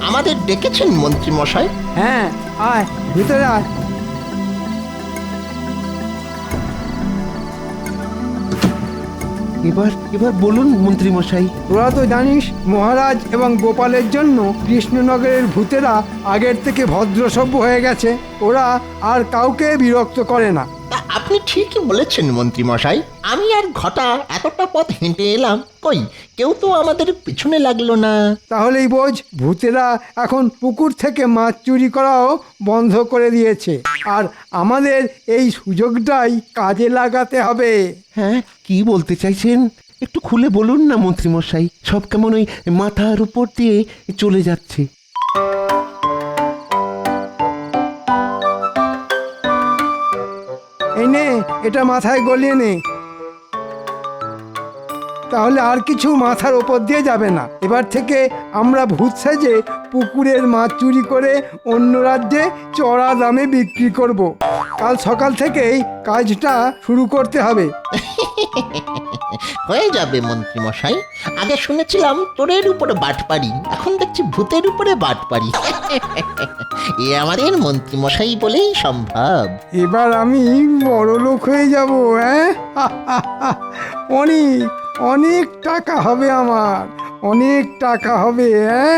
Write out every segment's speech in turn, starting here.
আমাদের ডেকেছেন মন্ত্রী মশাই? হ্যাঁ, আয় ভিতরে আয়। এবার এবার বলুন মন্ত্রী মশাই। তোরা তো জানিস মহারাজ এবং গোপালের জন্য কৃষ্ণনগরের ভূতেরা আগের থেকে ভদ্রসভ্য হয়ে গেছে। ওরা আর কাউকে বিরক্ত করে না। তা আপনি ঠিকই বলেছেন মন্ত্রী মশাই। আমি আর ঘটা এতটা পথ হেঁটে এলাম, কই কেউ তো আমাদের পিছনে লাগলো না। তাহলেই বোঝ ভূতেরা এখন পুকুর থেকে মাছ চুরি করাও বন্ধ করে দিয়েছে। আর আমাদের এই সুযোগটাই কাজে লাগাতে হবে। হ্যাঁ, কি বলতে চাইছেন একটু খুলে বলুন না মন্ত্রী মশাই। সব কেমন ওই মাথার উপর দিয়ে চলে যাচ্ছে। এই নে, এটা মাথায় গলিয়ে নে। তাহলে আর কিছু মাথার ওপর দিয়ে যাবে না। এবার থেকে আমরা ভূত সেজে পুকুরের মাছ চুরি করে অন্য রাজ্যে চড়া দামে বিক্রি করব। কাল সকাল থেকেই কাজটা শুরু করতে হবে। হয়ে যাবে মন্ত্রী মশাই। আগে শুনেছিলাম তোরের উপরে বাটপাড়ি, এখন দেখছি ভূতের উপরে বাটপাড়ি। এ আমাদের মন্ত্রী মশাই বলেই সম্ভব। এবার আমি বড় লোক হয়ে যাব। হ্যাঁ, অনেক অনেক টাকা হবে আমার, অনেক টাকা হবে। হ্যাঁ,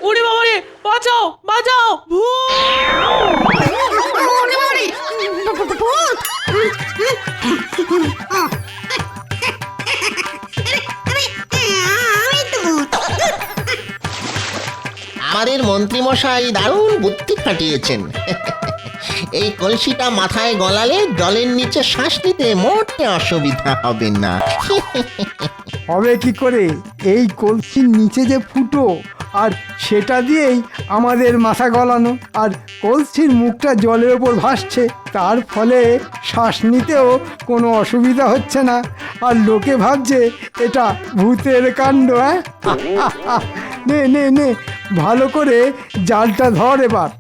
ওরে বাবা রে, বাঁচাও বাঁচাও, আমাদের মন্ত্রী মশাই দারুণ বুদ্ধি খাটিয়েছেন। এই কলসিটা মাথায় গলালে জলের নিচে শ্বাস নিতে মোটে অসুবিধা হবে না। হবে কি করে? এই কলসির নিচে যে ফুটো, আর সেটা দিয়েই আমাদের মাথা গলানো, আর কলসির মুখটা জলের ওপর ভাসছে, তার ফলে শ্বাস নিতেও কোনো অসুবিধা হচ্ছে না। আর লোকে ভাবছে এটা ভূতের কাণ্ড। হ্যাঁ, নে নে নে, ভালো করে জালটা ধর এবার।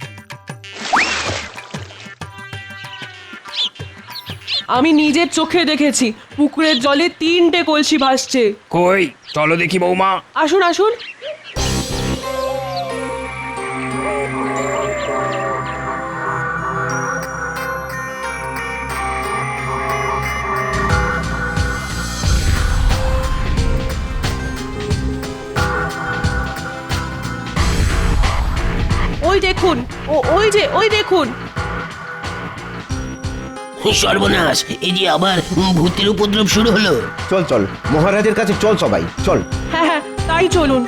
আমি নিজের চোখে দেখেছি পুকুরের জলে 3টে কলসি ভাসছে। কই চলো দেখি বৌমা। আসুন আসুন। ওই দেখুন, ওই দেখুন। সর্বনাশ, এই যে আবার ভূতের উপদ্রব শুরু হলো। চল চল মহারাজের কাছে চল, সবাই চল। হ্যাঁ হ্যাঁ, তাই চলুন।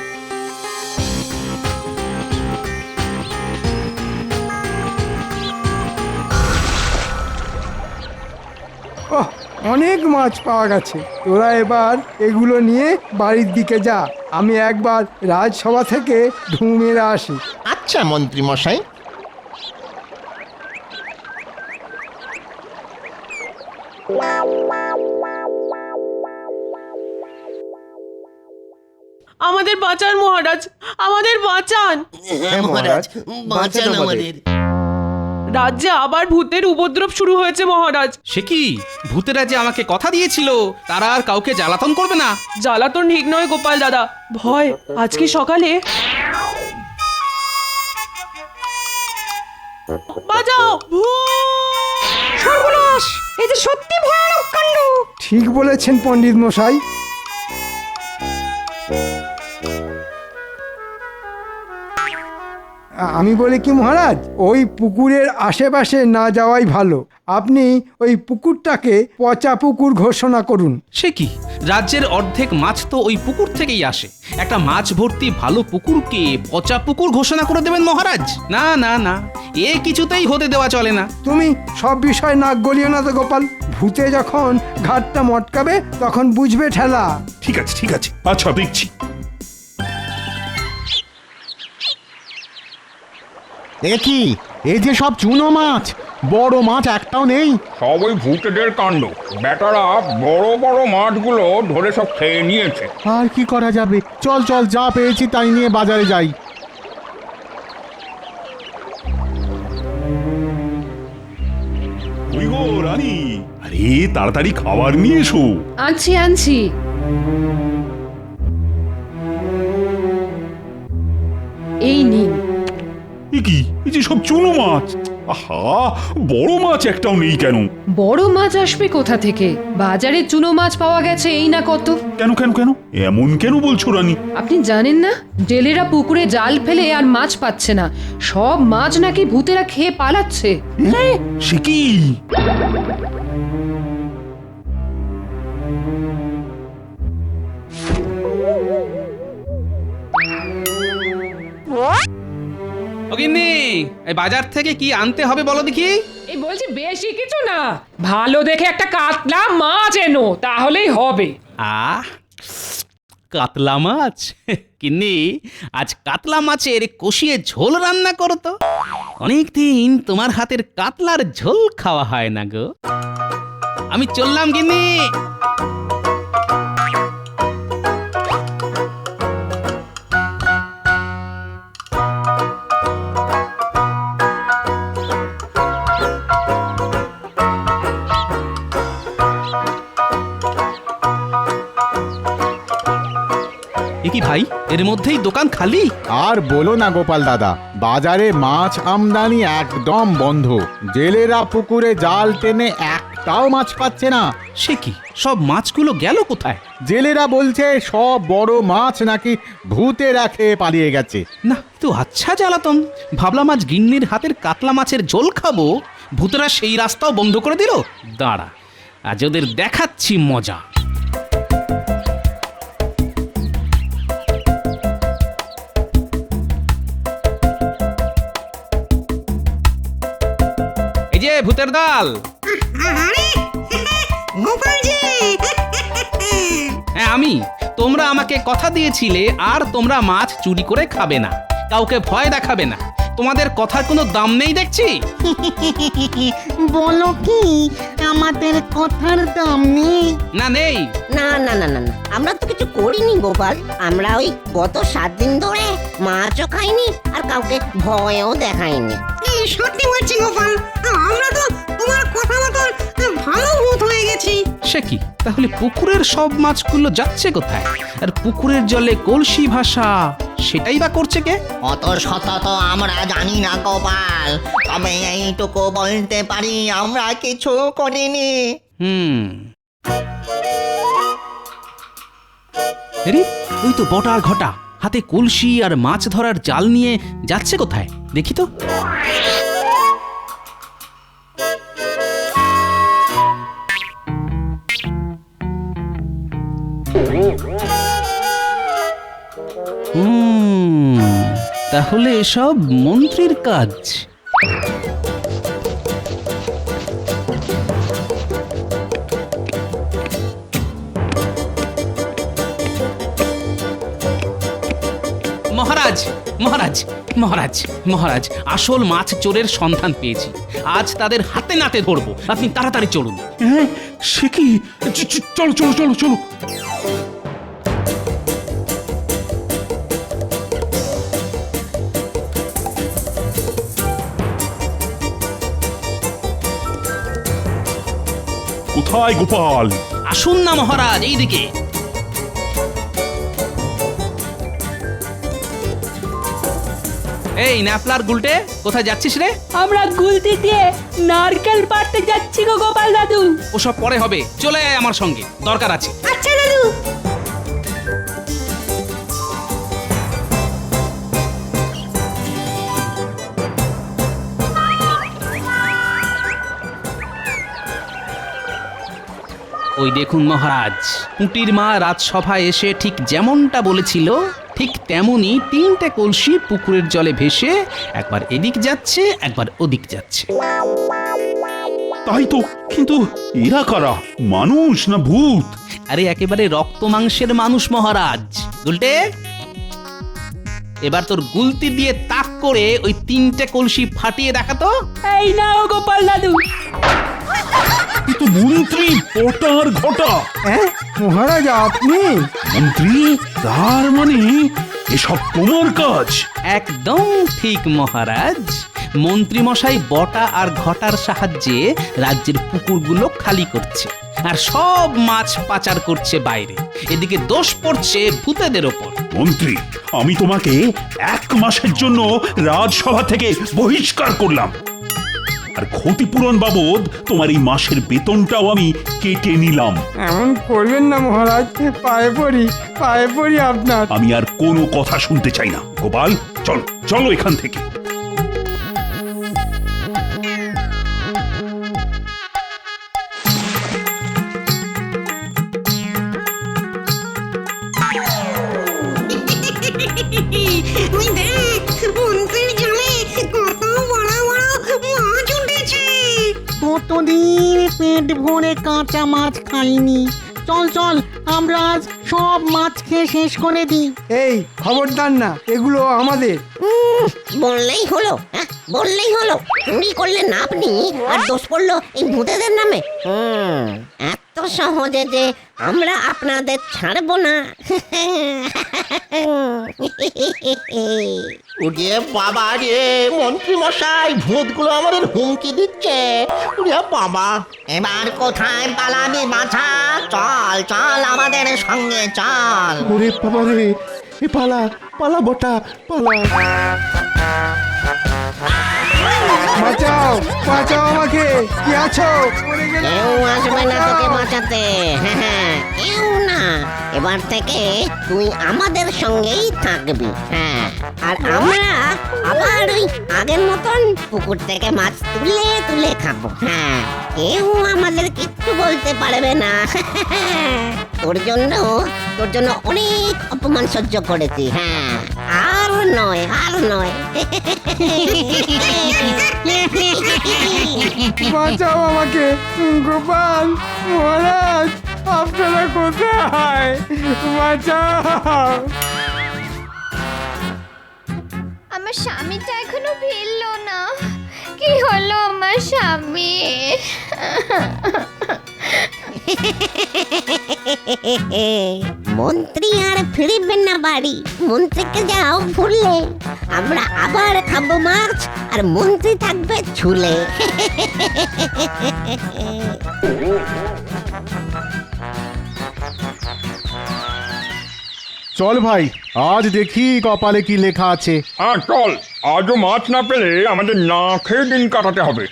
ওহ, অনেক মাছ পাওয়া গেছে। তোরা এবার এগুলো নিয়ে বাড়ির দিকে যা। আমি একবার রাজসভা থেকে ঢুঁ মেরে আসি। আচ্ছা মন্ত্রী মশাই। আমাদের বাঁচান মহারাজ, আমাদের বাঁচান। হ্যাঁ মহারাজ, বাঁচান আমাদের। রাজ্যে আবার ভূতের উপদ্রব শুরু হয়েছে মহারাজ। সে কি, ভূতেরা যে আমাকে কথা দিয়েছিল তারা আর কাউকে জ্বালাতন করবে না। জ্বালাতন ঠিক নয় গোপাল দাদা, ভয়। আজকে সকালে বাঁচাও, সর্বনাশ, এই যে সত্যি ভয়ানক কাণ্ড। ঠিক বলেছেন পণ্ডিত মশাই। আমি বলি কি মহারাজ, ওই পুকুরের আশেপাশে না যাওয়াই ভালো। আপনি ওই পুকুরটাকে পচা পুকুর ঘোষণা করুন। সে কি, রাজ্যের অর্ধেক মাছ তো ওই পুকুর থেকেই আসে। একটা মাছ ভর্তি ভালো পুকুরকে পচা পুকুর ঘোষণা করে দেবেন মহারাজ? না না না, এ কিছুতেই হতে দেওয়া চলে না। তুমি সব বিষয় নাক গলিও না তো গোপাল। ভূতে যখন ঘাটটা মটকাবে তখন বুঝবে ঠেলা। ঠিক আছে ঠিক আছে, আচ্ছা দেখছি। এ কি, এই যে সব চুনো মাছ, বড় মাছ একটাও নেই। সব ওই ভূতেদের কাণ্ড। বেটারা বড় বড় মাছগুলো ধরে সব খেয়ে নিয়েছে। আর কি করা যাবে, চল চল, যা পেয়েছি তাই নিয়ে বাজারে যাই। ওই গো রানী, আরে তাড়াতাড়ি খাবার নিয়ে এসো। আনছি আনছি। এই নিন। এ কি, এই যে সব চুনো মাছ। আহা, বড় মাছ একটাও নেই কেন? বড় মাছ আসবে কোথা থেকে? বাজারে চুনো মাছ পাওয়া গেছে এই না কত। কেন কেন কেন এমন কেন বলছো রানী? আপনি জানেন না, জেলেরা পুকুরে জাল ফেলে আর মাছ পাচ্ছে না, সব মাছ নাকি ভূতেরা খেয়ে পালাচ্ছে। সে কি? ও গিন্নি, এই বাজার থেকে কি আনতে হবে বলো দেখি। এই বলছি বেশি কিছু না, ভালো দেখে একটা কাতলা মাছ এনো, তাহলেই হবে। আহ, কাতলা মাছ? গিন্নি, আজ কাতলা মাছের কষিয়ে ঝোল রান্না করো তো। অনেকদিন তোমার হাতের কাতলার ঝোল খাওয়া হয় না গো। আমি চললাম গিন্নি। এ কি ভাই, এর মধ্যেই দোকান খালি? আর বলো না গোপাল দাদা, বাজারে মাছ আমদানি একদম বন্ধ। জেলেরা পুকুরে জাল টেনে একটাও মাছ পাচ্ছে না। সে কি, সব মাছগুলো গেল কোথায়? জেলেরা বলছে সব বড় মাছ নাকি ভূতেরা খেয়ে পালিয়ে গেছে। না, তো আচ্ছা জ্বালাতন। ভাবলাম আজ গিন্নির হাতের কাতলা মাছের ঝোল খাবো, ভূতেরা সেই রাস্তাও বন্ধ করে দিল। দাঁড়া, আজ ওদের দেখাচ্ছি মজা। এই যে ভূতের দল। হ্যাঁ আমি। তোমরা আমাকে কথা দিয়েছিলে আর তোমরা মাছ চুরি করে খাবে না, কাউকে ভয় দেখাবে না। তোমাদের কথার কোনো দাম নেই দেখছি। বলো কি, আমাদের কথার দাম নেই? না নেই। না না না না না, আমরা তো কিছু করিনি গোপাল। আমরা ওই গত 7 দিন ধরে মাছও খাইনি আর কাউকে ভয়ও দেখাইনি। সত্যি বলছি গোপাল, আমরা তো তোমার কথা মতো ভালো ভূত হয়ে গেছি। সে কি, তাহলে পুকুরের সব মাছগুলো যাচ্ছে কোথায়? আর পুকুরের জলে কলসি ভাষা, সেটাই বা করছে কে? অত শত তো আমরা জানি না গোপাল, তবে এইটুকু বলতে পারি আমরা কিছু করিনি। আরে, ওই তো বটার ঘটা, হাতে কলসি আর মাছ ধরার জাল নিয়ে যাচ্ছে কোথায় দেখি তো। তাহলে এসব মন্ত্রীর কাজ। মহারাজ মহারাজ মহারাজ মহারাজ, আসল মাছ চোরের সন্ধান পেয়েছি। আজ তাদের হাতে নাতে ধরবো, আপনি তাড়াতাড়ি চলুন। হ্যাঁ, সে কি? চলো চলো চলো চলো। কোথায় গোপাল? আসুন না মহারাজ, এইদিকে। এই ন্যাপলার গুলটে, কোথায় যাচ্ছিস রে? আমরা গুলতি দিয়ে নারকেল পাড়তে যাচ্ছি গো গোপাল দাদু। ওসব পরে হবে, চলে আয় আমার সঙ্গে, দরকার আছে। আচ্ছা দাদু। ওই দেখুন মহারাজ, পুঁটির মা রাজসভায় এসে ঠিক যেমনটা বলেছিল, ঠিক তেমনি 3টে কলসি পুকুরের জলে ভেসে একবার এদিক যাচ্ছে একবার ওদিক যাচ্ছে। তাই তো, কিন্তু এরা কারা? মানুষ না ভূত? আরে একেবারে রক্ত মাংসের মানুষ মহারাজ। গুলটে, এবার তোর গুলতি দিয়ে তাক করে ওই 3টে কলসি ফাটিয়ে দেখা তো। এই নাও গোপাল দাদু। কিন্তু মন্ত্রী বটা আর ঘটা। হ্যাঁ মহারাজ আপনি? মন্ত্রী তার মানে এসব তোমার কাজ? একদম ঠিক মহারাজ। মন্ত্রী মশাই বটা আর ঘটার সাহায্যে রাজ্যের পুকুরগুলো খালি করছে আর সব মাছ পাচার করছে বাইরে। এদিকে দোষ পড়ছে ভূতেদের ওপর। মন্ত্রী আমি তোমাকে 1 মাসের জন্য রাজসভা থেকে বহিষ্কার করলাম, আর ক্ষতিপূরণ বাবদ তোমার এই মাসের বেতনটাও আমি কেটে নিলাম। এমন করবেন না মহারাজ, পায়ে পড়ি আপনার। আমি আর কোনো কথা শুনতে চাই না। গোপাল চলো চলো এখান থেকে। ওই দেখ মন্ত্রীর জালে কত বড় বড় মাছ উঠেছে। কতদিন পেট ভরে কাঁচা মাছ খাইনি। চল চল আমরা আজ সব মাছ খেয়ে শেষ করে দিই। এই খবরদার না, এগুলো আমাদের। বললেই হলো, হ্যাঁ বললেই হলো। চুরি করলেন না আপনি, আর দোষ পড়লো এই ভূতেদের নামে। এত সহজে যে আমরা আপনাদের ছাড়বো না। উড়িয়ে বাবা রে, মন্ত্রী মশাই ভূতগুলো আমাদের হুমকি দিচ্ছে। উড়িয়ে বাবা, এবার কোথায় পালাবি বাছা? চল চল আমাদের সঙ্গে চল। ওরে বাবা রে, এ পালা পালা বটা পালা। বাঁচাও বাঁচাও আমাকে, কি আছো? কেউ আসবে না তোকে বাঁচাতে। হ্যাঁ কেউ না। এবার থেকে তুই আমাদের সঙ্গেই থাকবি। হ্যাঁ, আর আমরা আবার ওই আগের মতন পুকুর থেকে মাছ তুলে তুলে খাবো। হ্যাঁ, কেউ আমাদের কিচ্ছু বলতে পারবে না। তোর জন্য অনেক অপমান সহ্য করেছি। হ্যাঁ, আর নয় আর নয়। বাঁচাও আমাকে, গোপাল মহারাজ আপনারা কোথায়? বাঁচাও। আমার স্বামীটা এখনো ফিরলো না। কি হলো আমার স্বামী? মন্ত্রী আর ফিরবেন না বাড়ি। মন্ত্রীকে যাও ভুললে। আমরা আবার খাবো মাছ, আর মন্ত্রী থাকবে ঝুলে। চল ভাই, আজ দেখি কপালে কি লেখা আছে। হ্যাঁ চল, আজও মাছ না পেলে আমাদের না খেয়ে দিন কাটাতে হবে।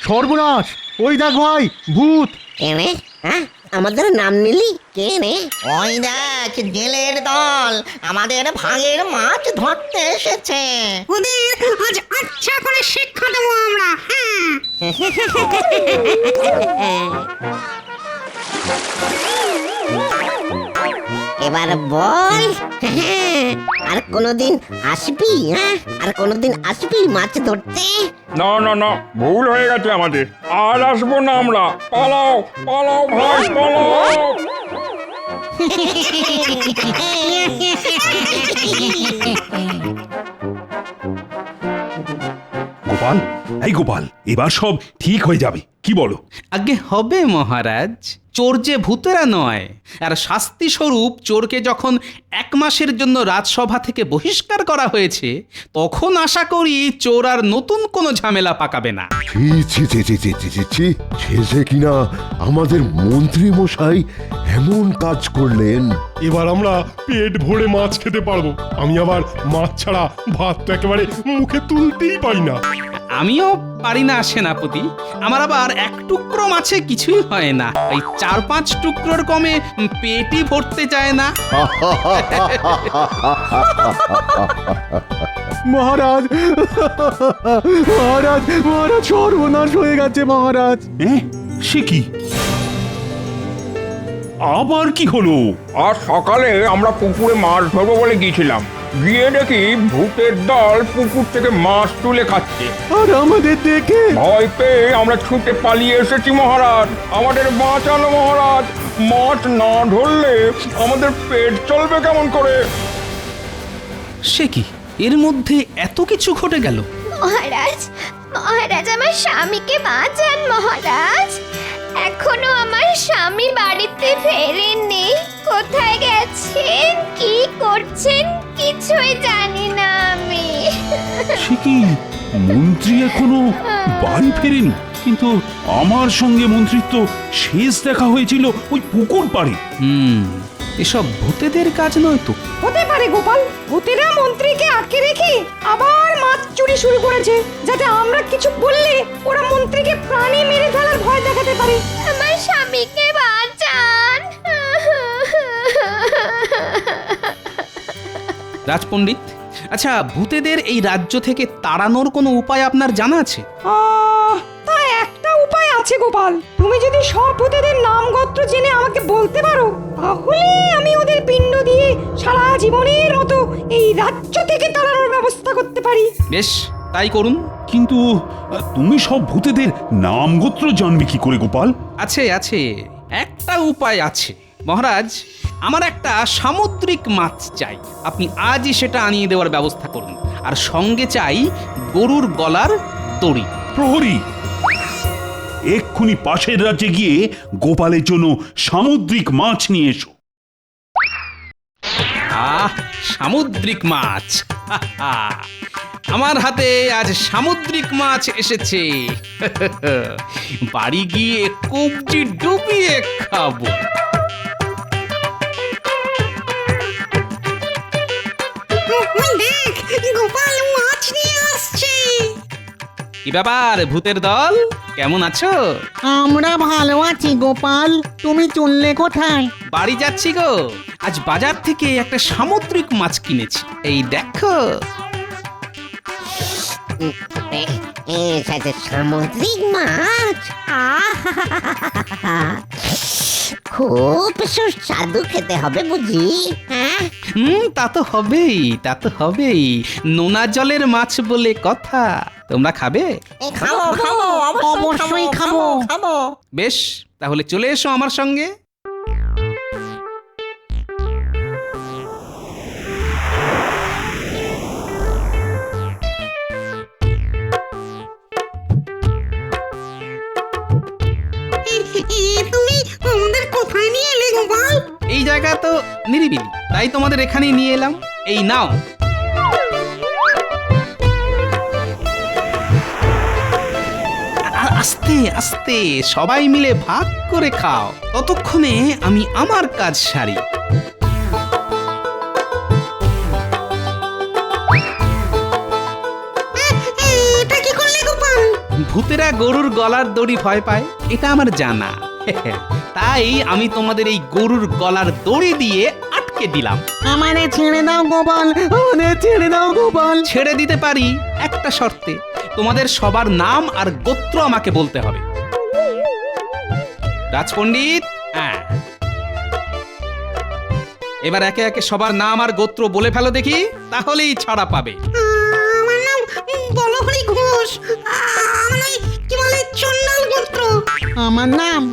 সর্বনাশ, ওই দেখ ভাই, ভূত। কেনে? হ্যাঁ, আমাদের নাম নিলি? কেনে? ওই দেখ জেলের দল আমাদের ভাগের মাছ ধরতে এসেছে। ওদের আজ আচ্ছা করে শিক্ষা দেবো আমরা। এবার বল, আর কোনদিন আসবি? হ্যাঁ, আর কোনদিন আসবি মাছ ধরতে? না না না, ভুল হয়ে গেছে আমাদের। আর আসবো না আমরা। পালাও পালাও ভাই পালাও। গোপাল, এই গোপাল, এবার সব ঠিক হয়ে যাবে, কি বলো? আগে হবে মহারাজ। চোর যে ভূতেরা নয়, আর শাস্তি স্বরূপ চোরকে যখন 1 মাসের জন্য রাজসভা থেকে বহিষ্কার করা হয়েছে, তখন আশা করি চোর আর নতুন কোনো ঝামেলা পাকাবে না। শেষে কিনা আমাদের মন্ত্রী মশাই এমন কাজ করলেন। এবার আমরা পেট ভরে মাছ খেতে পারবো। আমি আবার মাছ ছাড়া ভাত তো একেবারে মুখে তুলতেই পারি না। আমিও পারি না সেনাপতি। আমার আবার 1 টুকরো মাছে কিছুই হয় না। এই 4-5 টুকরোর কমে পেটই ভরতে যায় না। মহারাজ মহারাজ মহারাজ, সর্বনাশ হয়ে গেছে মহারাজ। সে কি? আবার কি হলো? আজ সকালে আমরা পুকুরে মাছ ধরবো বলে গিয়েছিলাম, গিয়ে দেখি ভূতের দল পুকুর থেকে মাছ তুলে খাচ্ছে। আর আমাদের দেখে ভয় পেয়ে আমরা ছুটে পালিয়ে এসেছি মহারাজ। আমাদের বাঁচানো মহারাজ। মাছ না ধরলে আমাদের পেট চলবে কেমন করে? সে কি, এর মধ্যে এত কিছু ঘটে গেল? মহারাজ, মহারাজ আমার স্বামীকে বাঁচান মহারাজ। এখনো আমার স্বামী বাড়িতে ফেরেননি। কোথায় গেছেন, কি করছেন কিছুই জানি না আমি। সে কি, মন্ত্রী এখনো বাড়ি ফেরেনি? কিন্তু আমার সঙ্গে মন্ত্রীর তো শেষ দেখা হয়েছিল ওই পুকুর পাড়ে। এসব ভূতেদের কাজ নয় তো? হতে পারে গোপাল, ভূতেরা মন্ত্রীকে আটকে রেখে আবার মাছ চুরি শুরু করেছে, যাতে আমরা কিছু বললে ওরা মন্ত্রীকে প্রাণে মেরে ফেলার ভয় দেখাতে পারে। আমার স্বামীকে বাঁচান। রাজপণ্ডিত, আচ্ছা ভূতেদের এই রাজ্য থেকে তাড়ানোর কোনো উপায় আপনার জানা আছে? তা একটা উপায় আছে গোপাল, তুমি যদি সব ভূতেদের নাম গোত্র জেনে আমাকে বলতে পারো, তাহলে আমি ওদের পিণ্ড দিয়ে সারা জীবনের মতো এই রাজ্য থেকে তাড়ানোর ব্যবস্থা করতে পারি। বেশ, তাই করুন। কিন্তু তুমি সব ভূতেদের নাম গোত্র জানবে কি করে গোপাল? আছে আছে, একটা উপায় আছে মহারাজ। আমার একটা সামুদ্রিক মাছ চাই, আপনি আজই সেটা আনিয়ে দেওয়ার ব্যবস্থা করুন। আর সঙ্গে চাই গরুর গলার দড়ি। প্রহরী, এক্ষুনি পাশের রাজ্যে গিয়ে গোপালের জন্য সামুদ্রিক মাছ নিয়ে এসো। সামুদ্রিক মাছ! আমার হাতে আজ সামুদ্রিক মাছ এসেছে। বাড়ি গিয়ে কবজি ডুবিয়ে খাবো। দেখ, গোপাল মাছ নিয়ে আসছে। কি ব্যাপার ভূতের দল, কেমন আছো? আমরা ভালো আছি গোপাল, তুমি চললে কোথায়? বাড়ি যাচ্ছি গো। আজ বাজার থেকে একটা সামুদ্রিক মাছ কিনেছি, এই দেখো। সামুদ্রিক মাছ, আহা, খুব সুস্বাদু খেতে হবে বুঝি। হ্যাঁ, তা তো হবেই, তা তো হবেই। নোনা জলের মাছ বলে কথা। তোমরা খাবে? খাবো খাবো, অবশ্যই খাবো খাবো। বেশ, তাহলে চলে এসো আমার সঙ্গে। তুমি আমাদের কোথায় নিয়ে এলে গোপাল? এই জায়গা তো নিরিবিলি, তাই তোমাদের এখানেই নিয়ে এলাম। এই নাও। আস্তে আস্তে সবাই মিলে ভাগ করে খাও, ততক্ষণে আমি আমার কাজ সারি। এটা কি করলে গোপাল? ভূতেরা গরুর গলার দড়ি ভয় পায়, এটা আমার জানা। তাই আমি তোমাদের এই গরুর গলার দড়ি দিয়ে আটকে দিলাম। আমারে ছেড়ে দাও গোপাল, আমাদের ছেড়ে দাও গোপাল। ছেড়ে দিতে পারি একটা শর্তে, তোমাদের সবার নাম আর গোত্র আমাকে বলতে হবে। রাজপণ্ডিত, হ্যাঁ, এবার একে একে সবার নাম আর গোত্র বলে ফেলো দেখি, তাহলেই ছাড়া পাবে। আমার নাম বলহরি ঘোষ, আমার কি বলে চন্ডাল গোত্র। আমার নাম।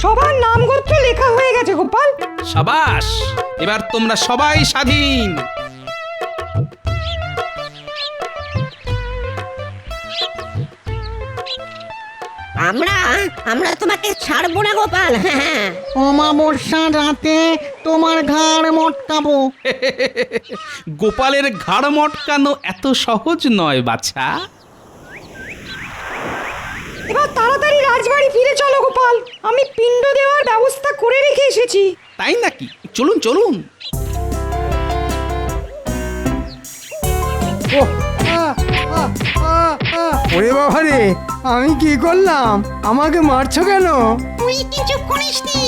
সবার নাম গোত্র লেখা হয়ে গেছে গোপাল। সাবাস, এবার তোমরা সবাই স্বাধীন। আমরা তোমাকে ছাড়বো না গোপাল। অমাবস্যার রাতে তোমার ঘাড় মটকাবো। গোপালের ঘাড় মটকানো এত সহজ নয় বাছা। এবার তাড়াতাড়ি রাজবাড়ি ফিরে চলো গোপাল, আমি পিণ্ড দেওয়ার ব্যবস্থা করে রেখে এসেছি। তাই নাকি? চলুন চলুন। ওরে বাবা রে, আমি কি করলাম? আমাকে মারছো কেন? তুই কিছু করিসনি,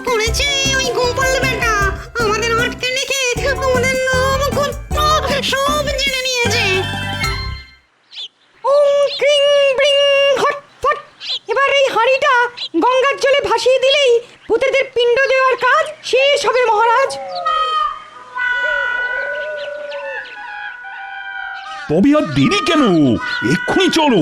করেছে ওই গোপাল বেটা। আমাদের আটকে রেখে আমাদের নাম গোত্র সব জেনে নিয়েছে। ওং ক্রিং ব্রিং হট ফট। এবার এই হাঁড়িটা গঙ্গার জলে ভাসিয়ে দিলেই ভূতেদের পিণ্ড দেওয়ার কাজ শেষ হবে মহারাজ। তবে আর দেরি কেন, এক্ষুনি চলো।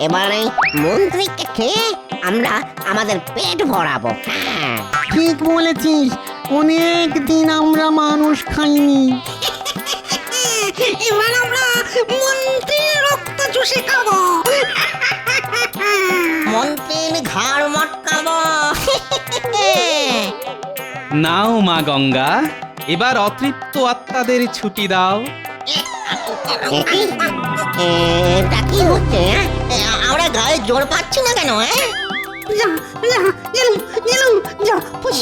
এবার এই মন্ত্রীকে খেয়ে আমরা আমাদের পেট ভরাবো। হ্যাঁ ঠিক বলেছিস, অনেক দিন আমরা মানুষ খাইনি। এবার আমরা মন্ত্রীর রক্ত চুষে খাবো। মন্ত্রীর ঘাড় মটকাবো। নাও মা গঙ্গা, এবার অতৃপ্ত আত্মাদের ছুটি দাও। এটা কি হচ্ছে? আমরা গায়ে জোর পাচ্ছি না কেন? যা যা গেলুম গেলুম যা ফুস।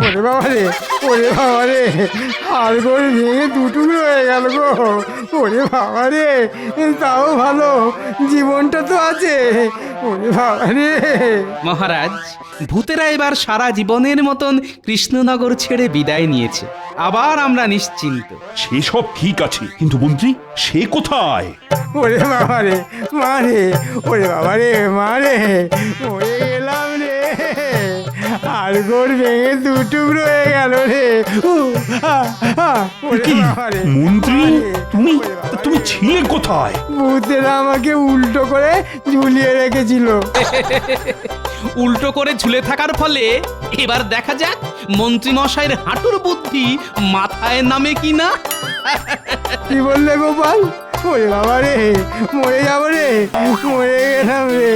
ওরে বাবা রে, ওরে বাবা রে, হাড়গোড় ভেঙে দুটুকরো হয়ে গেল গো। ওরে বাবা রে, তাও ভালো জীবনটা তো আছে। ওরে বাবা রে। মহারাজ, ভূতেরা এবার সারা জীবনের মতন কৃষ্ণনগর ছেড়ে বিদায় নিয়েছে। আবার আমরা নিশ্চিন্ত। সেসব ঠিক আছে, কিন্তু মন্ত্রী সে কোথায়? ওরে বাবা রে, মা রে, ওরে বাবা রে, মা রে, মরে গেলাম রে। হাড়গোড় ভেঙে দুটুকরো হয়ে গেল রে। ওরে কি বাবা রে, মন্ত্রী, মা রে, তুমি ওরে বাবা। তুমি ছিলে কোথায়? ভূতেরা আমাকে উল্টো করে ঝুলিয়ে রেখেছিল। উল্টো করে ঝুলে থাকার ফলে এবার দেখা যাক মন্ত্রী মশাইয়ের হাঁটুর বুদ্ধি মাথায় নামে কিনা। কি বললে গোপাল? ওরে বাবা রে, মরে যাবো রে, মরে গেলাম রে।